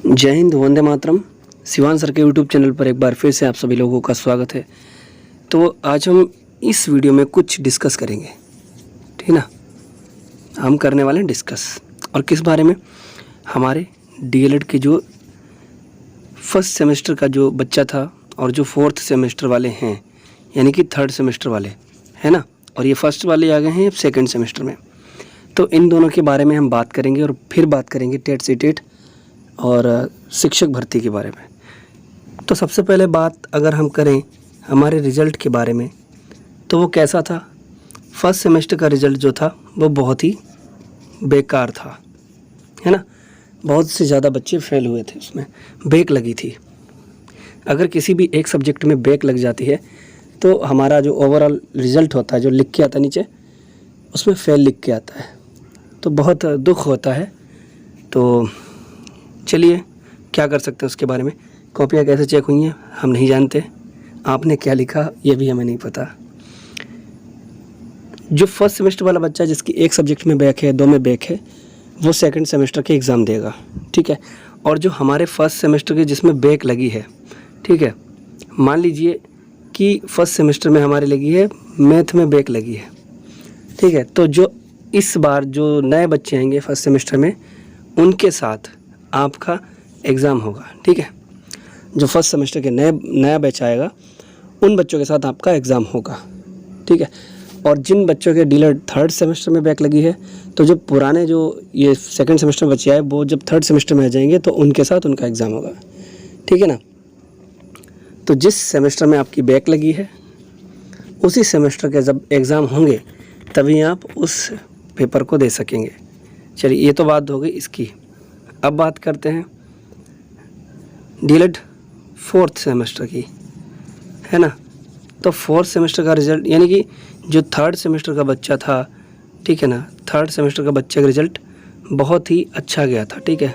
जय हिंद, वंदे मातरम। शिवान सर के YouTube channel पर एक बार फिर से आप सभी लोगों का स्वागत है। तो आज हम इस वीडियो में कुछ डिस्कस करेंगे, ठीक ना। हम करने वाले हैं डिस्कस, और किस बारे में? हमारे डीएलएड के जो फर्स्ट सेमेस्टर का जो बच्चा था और जो फोर्थ सेमेस्टर वाले हैं, यानी कि थर्ड सेमेस्टर वाले, है ना, और ये फर्स्ट वाले आ गए हैं सेकेंड सेमेस्टर में। तो इन दोनों के बारे में हम बात करेंगे और फिर बात करेंगे टेट सीटेट और शिक्षक भर्ती के बारे में। तो सबसे पहले बात अगर हम करें हमारे रिज़ल्ट के बारे में, तो वो कैसा था? फर्स्ट सेमेस्टर का रिज़ल्ट जो था वो बहुत ही बेकार था, है ना। बहुत से ज़्यादा बच्चे फेल हुए थे, उसमें बैक लगी थी। अगर किसी भी एक सब्जेक्ट में बैक लग जाती है तो हमारा जो ओवरऑल रिज़ल्ट होता है, जो लिख के आता है नीचे, उसमें फेल लिख के आता है, तो बहुत दुख होता है। तो चलिए क्या कर सकते हैं उसके बारे में। कॉपियाँ कैसे चेक हुई हैं हम नहीं जानते, आपने क्या लिखा ये भी हमें नहीं पता। जो फर्स्ट सेमेस्टर वाला बच्चा जिसकी एक सब्जेक्ट में बैक है, दो में बैक है, वो सेकंड सेमेस्टर के एग्ज़ाम देगा, ठीक है। और जो हमारे फर्स्ट सेमेस्टर के जिसमें बैक लगी है, ठीक है, मान लीजिए कि फर्स्ट सेमेस्टर में हमारी लगी है मैथ में बैक लगी है, ठीक है। तो जो इस बार जो नए बच्चे आएंगे फर्स्ट सेमेस्टर में, उनके साथ आपका एग्ज़ाम होगा, ठीक है। जो फर्स्ट सेमेस्टर के नया बैच आएगा उन बच्चों के साथ आपका एग्ज़ाम होगा, ठीक है। और जिन बच्चों के डीलर थर्ड सेमेस्टर में बैक लगी है, तो जो पुराने जो ये सेकंड सेमेस्टर में बच्चे आए, वो जब थर्ड सेमेस्टर में आ जाएंगे तो उनके साथ उनका एग्ज़ाम होगा, ठीक है ना। तो जिस सेमेस्टर में आपकी बैक लगी है उसी सेमेस्टर के जब एग्ज़ाम होंगे तभी आप उस पेपर को दे सकेंगे। चलिए, ये तो बात हो गई इसकी। अब बात करते हैं डीएलएड फोर्थ सेमेस्टर की, है ना। तो फोर्थ सेमेस्टर का रिज़ल्ट, यानी कि जो थर्ड सेमेस्टर का बच्चा था, ठीक है ना, थर्ड सेमेस्टर का बच्चे का रिज़ल्ट बहुत ही अच्छा गया था, ठीक है,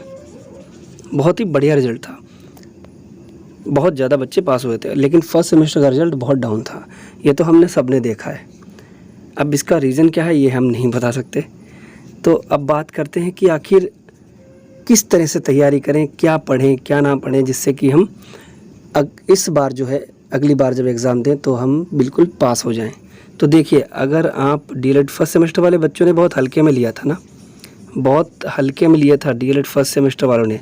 बहुत ही बढ़िया रिज़ल्ट था, बहुत ज़्यादा बच्चे पास हुए थे। लेकिन फर्स्ट सेमेस्टर का रिज़ल्ट बहुत डाउन था, ये तो हमने सब ने देखा है। अब इसका रीज़न क्या है ये हम नहीं बता सकते। तो अब बात करते हैं कि आखिर किस तरह से तैयारी करें, क्या पढ़ें क्या ना पढ़ें, जिससे कि हम इस बार जो है अगली बार जब एग्ज़ाम दें तो हम बिल्कुल पास हो जाएं। तो देखिए, अगर आप डीएलएड फर्स्ट सेमेस्टर वाले बच्चों ने बहुत हल्के में लिया था ना, बहुत हल्के में लिया था डीएलएड फर्स्ट सेमेस्टर वालों ने,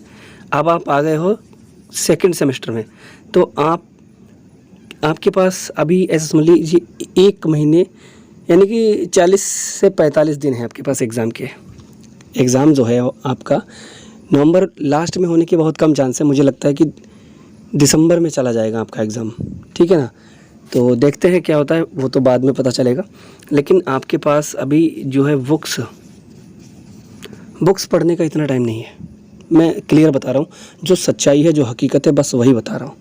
अब आप आ गए हो सेकंड सेमेस्टर में, तो आपके पास अभी ऐसा समझ लीजिए 1 महीने, यानी कि 40 से 45 दिन है आपके पास एग्ज़ाम के। एग्ज़ाम जो है आपका नवंबर लास्ट में होने के बहुत कम चांस है, मुझे लगता है कि दिसंबर में चला जाएगा आपका एग्ज़ाम, ठीक है ना। तो देखते हैं क्या होता है, वो तो बाद में पता चलेगा। लेकिन आपके पास अभी जो है बुक्स पढ़ने का इतना टाइम नहीं है। मैं क्लियर बता रहा हूँ, जो सच्चाई है, जो हकीकत है, बस वही बता रहा हूँ।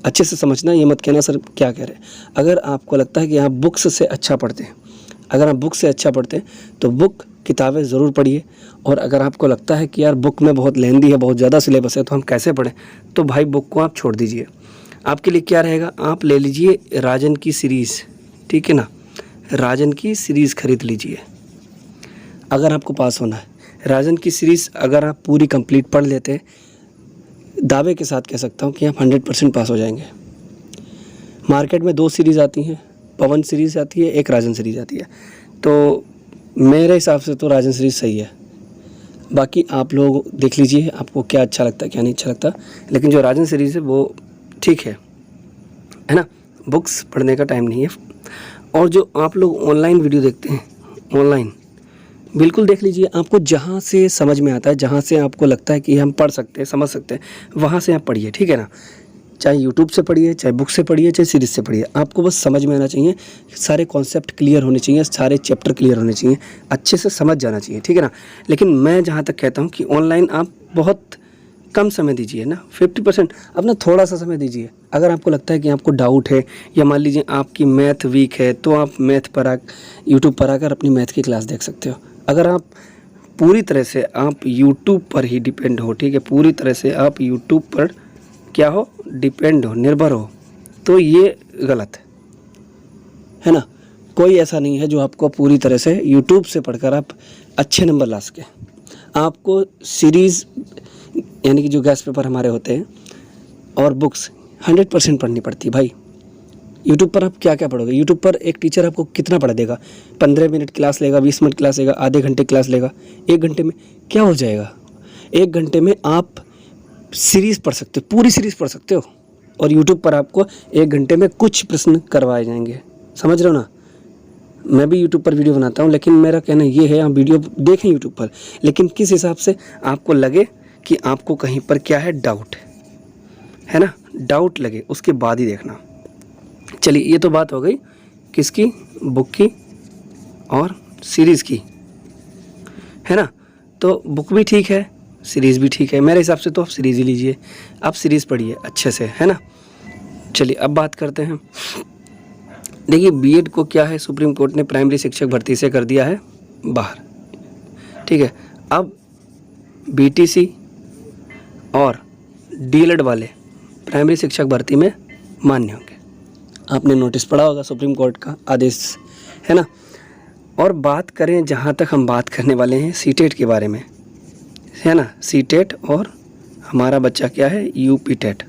अच्छे से समझना, ये मत कहना सर क्या कह रहे हैं। अगर आपको लगता है कि आप बुक्स से अच्छा पढ़ते हैं, अगर आप बुक से अच्छा पढ़ते हैं तो बुक किताबें ज़रूर पढ़िए। और अगर आपको लगता है कि यार बुक में बहुत लेंदी है, बहुत ज़्यादा सिलेबस है, तो हम कैसे पढ़ें, तो भाई बुक को आप छोड़ दीजिए। आपके लिए क्या रहेगा, आप ले लीजिए राजन की सीरीज़, ठीक है ना, राजन की सीरीज़ खरीद लीजिए। अगर आपको पास होना है, राजन की सीरीज़ अगर आप पूरी कंप्लीट पढ़ लेते हैं, दावे के साथ कह सकता हूँ कि आप 100% पास हो जाएंगे। मार्केट में 2 सीरीज़ आती हैं, पवन सीरीज़ आती है, एक राजन सीरीज़ आती है। तो मेरे हिसाब से तो राजन सीरीज़ सही है। बाकी आप लोग देख लीजिए आपको क्या अच्छा लगता है क्या नहीं अच्छा लगता, लेकिन जो राजन सीरीज़ है वो ठीक है ना। बुक्स पढ़ने का टाइम नहीं है। और जो आप लोग ऑनलाइन वीडियो देखते हैं, ऑनलाइन बिल्कुल देख लीजिए, आपको जहाँ से समझ में आता है, जहाँ से आपको लगता है कि हम पढ़ सकते हैं, समझ सकते हैं, वहाँ से आप पढ़िए, ठीक है ना। चाहे यूट्यूब से पढ़िए, चाहे बुक से पढ़िए, चाहे सीरीज़ से पढ़िए, आपको बस समझ में आना चाहिए, सारे कॉन्सेप्ट क्लियर होने चाहिए, सारे चैप्टर क्लियर होने चाहिए, अच्छे से समझ जाना चाहिए, ठीक है ना। लेकिन मैं जहाँ तक कहता हूँ कि ऑनलाइन आप बहुत कम समय दीजिए ना, 50% अपना थोड़ा सा समय दीजिए। अगर आपको लगता है कि आपको डाउट है, या मान लीजिए आपकी मैथ वीक है, तो आप मैथ पर यूट्यूब पर आकर अपनी मैथ की क्लास देख सकते हो। अगर आप पूरी तरह से आप यूट्यूब पर ही डिपेंड हो, ठीक है, पूरी तरह से आप यूट्यूब पर क्या हो, डिपेंड हो, निर्भर हो, तो ये गलत है ना। कोई ऐसा नहीं है जो आपको पूरी तरह से यूट्यूब से पढ़कर आप अच्छे नंबर ला सके। आपको सीरीज़, यानी कि जो गेस्ट पेपर हमारे होते हैं, और बुक्स 100% पढ़नी पड़ती है भाई। यूट्यूब पर आप क्या क्या पढ़ोगे? यूट्यूब पर एक टीचर आपको कितना पढ़ा देगा? 15 मिनट क्लास लेगा, 20 मिनट क्लास लेगा, आधे घंटे क्लास लेगा, 1 घंटे में क्या हो जाएगा? 1 घंटे में आप सीरीज़ पढ़ सकते हो, पूरी सीरीज़ पढ़ सकते हो। और यूट्यूब पर आपको 1 घंटे में कुछ प्रश्न करवाए जाएंगे, समझ रहे हो ना? मैं भी यूट्यूब पर वीडियो बनाता हूँ, लेकिन मेरा कहना ये है, आप वीडियो देखें यूट्यूब पर, लेकिन किस हिसाब से आपको लगे कि आपको कहीं पर क्या है, डाउट है ना, डाउट लगे, उसके बाद ही देखना। चलिए, ये तो बात हो गई किसकी, बुक की और सीरीज़ की, है ना। तो बुक भी ठीक है, सीरीज़ भी ठीक है, मेरे हिसाब से तो आप सीरीज़ ही लीजिए, आप सीरीज़ पढ़िए अच्छे से, है ना। चलिए अब बात करते हैं। देखिए, बीएड को क्या है, सुप्रीम कोर्ट ने प्राइमरी शिक्षक भर्ती से कर दिया है बाहर, ठीक है। अब बीटीसी और डीएलएड वाले प्राइमरी शिक्षक भर्ती में मान्य होंगे। आपने नोटिस पढ़ा होगा, सुप्रीम कोर्ट का आदेश, है ना। और बात करें, जहाँ तक हम बात करने वाले हैं सीटेट के बारे में, है ना, सीटेट और हमारा बच्चा क्या है, यूपी टेट।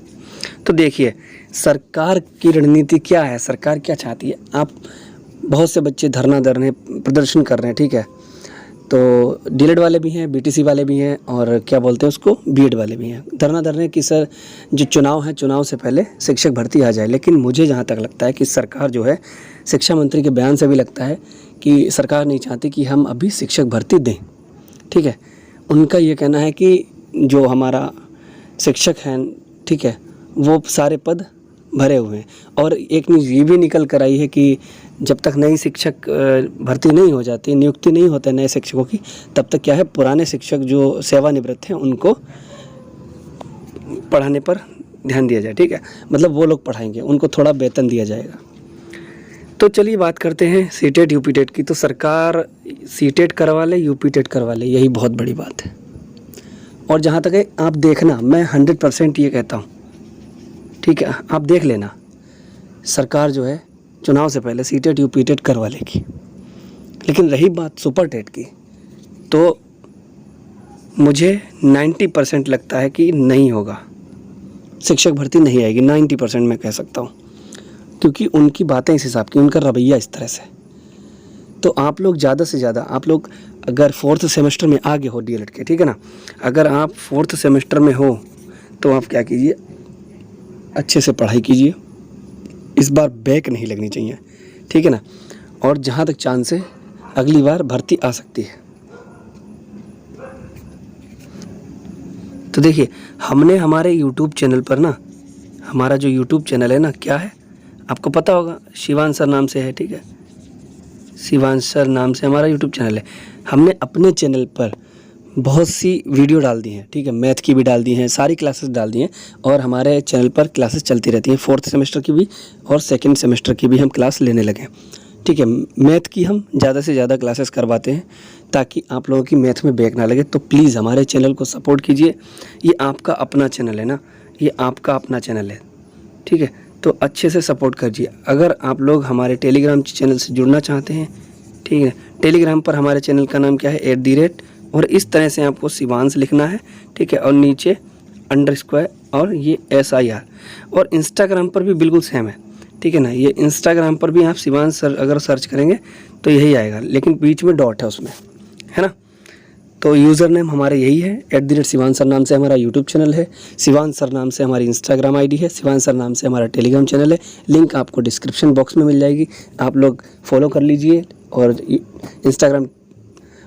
तो देखिए, सरकार की रणनीति क्या है, सरकार क्या चाहती है। आप बहुत से बच्चे धरना दे रहे हैं, प्रदर्शन कर रहे हैं, ठीक है। तो डीएलएड वाले भी हैं, बीटीसी वाले भी हैं, और क्या बोलते हैं उसको, बीएड वाले भी हैं। धरना दे रहे हैं कि सर जो चुनाव है, चुनाव से पहले शिक्षक भर्ती आ जाए। लेकिन मुझे जहाँ तक लगता है कि सरकार जो है, शिक्षा मंत्री के बयान से भी लगता है कि सरकार नहीं चाहती कि हम अभी शिक्षक भर्ती दें, ठीक है। उनका ये कहना है कि जो हमारा शिक्षक हैं, ठीक है, वो सारे पद भरे हुए हैं। और एक न्यूज़ ये भी निकल कर आई है कि जब तक नई शिक्षक भर्ती नहीं हो जाती, नियुक्ति नहीं होता नए शिक्षकों की, तब तक क्या है, पुराने शिक्षक जो सेवानिवृत्त हैं उनको पढ़ाने पर ध्यान दिया जाए, ठीक है। मतलब वो लोग पढ़ाएंगे, उनको थोड़ा वेतन दिया जाएगा। तो चलिए बात करते हैं सीटेट यूपी टेट की। तो सरकार सीटेट करवा ले, यूपी टेट करवा ले, यही बहुत बड़ी बात है। और जहाँ तक है, आप देखना, मैं 100% ये कहता हूँ, ठीक है, आप देख लेना, सरकार जो है चुनाव से पहले सीटेट यूपी टेट करवा लेगी। लेकिन रही बात सुपर टेट की, तो मुझे 90% लगता है कि नहीं होगा, शिक्षक भर्ती नहीं आएगी, 90% मैं कह सकता हूँ, क्योंकि उनकी बातें इस हिसाब की, उनका रवैया इस तरह से। तो आप लोग ज़्यादा से ज़्यादा, आप लोग अगर 4th सेमेस्टर में आगे हो डीएलएड के, ठीक है ना, अगर आप 4th सेमेस्टर में हो तो आप क्या कीजिए, अच्छे से पढ़ाई कीजिए, इस बार बैक नहीं लगनी चाहिए, ठीक है ना। और जहाँ तक चांस है, अगली बार भर्ती आ सकती है। तो देखिए, हमने हमारे यूट्यूब चैनल पर ना, हमारा जो यूट्यूब चैनल है ना, क्या है आपको पता होगा, शिवान सर नाम से है, ठीक है, शिवान सर नाम से हमारा यूट्यूब चैनल है। हमने अपने चैनल पर बहुत सी वीडियो डाल दी हैं, ठीक है, मैथ की भी डाल दी हैं, सारी क्लासेस डाल दी हैं, और हमारे चैनल पर क्लासेस चलती रहती हैं, 4th सेमेस्टर की भी और 2nd सेमेस्टर की भी हम क्लास लेने लगे, ठीक है। मैथ की हम ज़्यादा से ज़्यादा क्लासेस करवाते हैं ताकि आप लोगों की मैथ में बैक ना लगे। तो प्लीज़ हमारे चैनल को सपोर्ट कीजिए, ये आपका अपना चैनल है ना, ये आपका अपना चैनल है, ठीक है। तो अच्छे से सपोर्ट कीजिए। अगर आप लोग हमारे टेलीग्राम चैनल से जुड़ना चाहते हैं, ठीक है, टेलीग्राम पर हमारे चैनल का नाम क्या है, @ और इस तरह से आपको शिवांश लिखना है, ठीक है, और नीचे _ और ये SIR। और इंस्टाग्राम पर भी बिल्कुल सेम है, ठीक है ना, ये इंस्टाग्राम पर भी आप शिवांश सर अगर सर्च करेंगे तो यही आएगा, लेकिन बीच में डॉट है उसमें, है ना। तो यूज़र नेम हमारा यही है, @ शिवांश सर नाम से हमारा यूट्यूब चैनल है, शिवांश सर नाम से हमारी इंस्टाग्राम ID है, शिवांश सर नाम से हमारा टेलीग्राम चैनल है। लिंक आपको डिस्क्रिप्शन बॉक्स में मिल जाएगी, आप लोग फॉलो कर लीजिए, और इंस्टाग्राम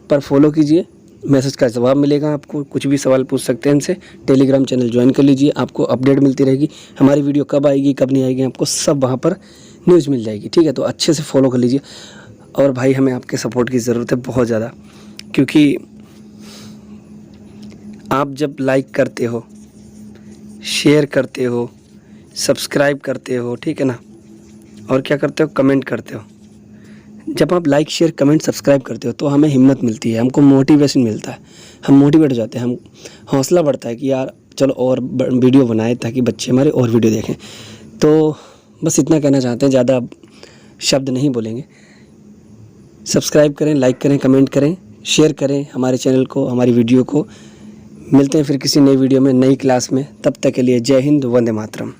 पर फॉलो कीजिए, मैसेज का जवाब मिलेगा आपको, कुछ भी सवाल पूछ सकते हैं हमसे। टेलीग्राम चैनल ज्वाइन कर लीजिए, आपको अपडेट मिलती रहेगी, हमारी वीडियो कब आएगी कब नहीं आएगी आपको सब वहाँ पर न्यूज़ मिल जाएगी, ठीक है। तो अच्छे से फॉलो कर लीजिए। और भाई, हमें आपके सपोर्ट की ज़रूरत है बहुत ज़्यादा, क्योंकि आप जब लाइक करते हो, शेयर करते हो, सब्सक्राइब करते हो, ठीक है ना, और क्या करते हो, कमेंट करते हो। जब आप लाइक शेयर कमेंट सब्सक्राइब करते हो तो हमें हिम्मत मिलती है, हमको मोटिवेशन मिलता है, हम मोटिवेट हो जाते हैं, हम हौसला बढ़ता है कि यार चलो और वीडियो बनाए ताकि बच्चे हमारे और वीडियो देखें। तो बस इतना कहना चाहते हैं, ज़्यादा शब्द नहीं बोलेंगे। सब्सक्राइब करें, लाइक करें, कमेंट करें, शेयर करें हमारे चैनल को, हमारी वीडियो को। मिलते हैं फिर किसी नई वीडियो में, नई क्लास में। तब तक के लिए जय हिंद, वंदे मातरम।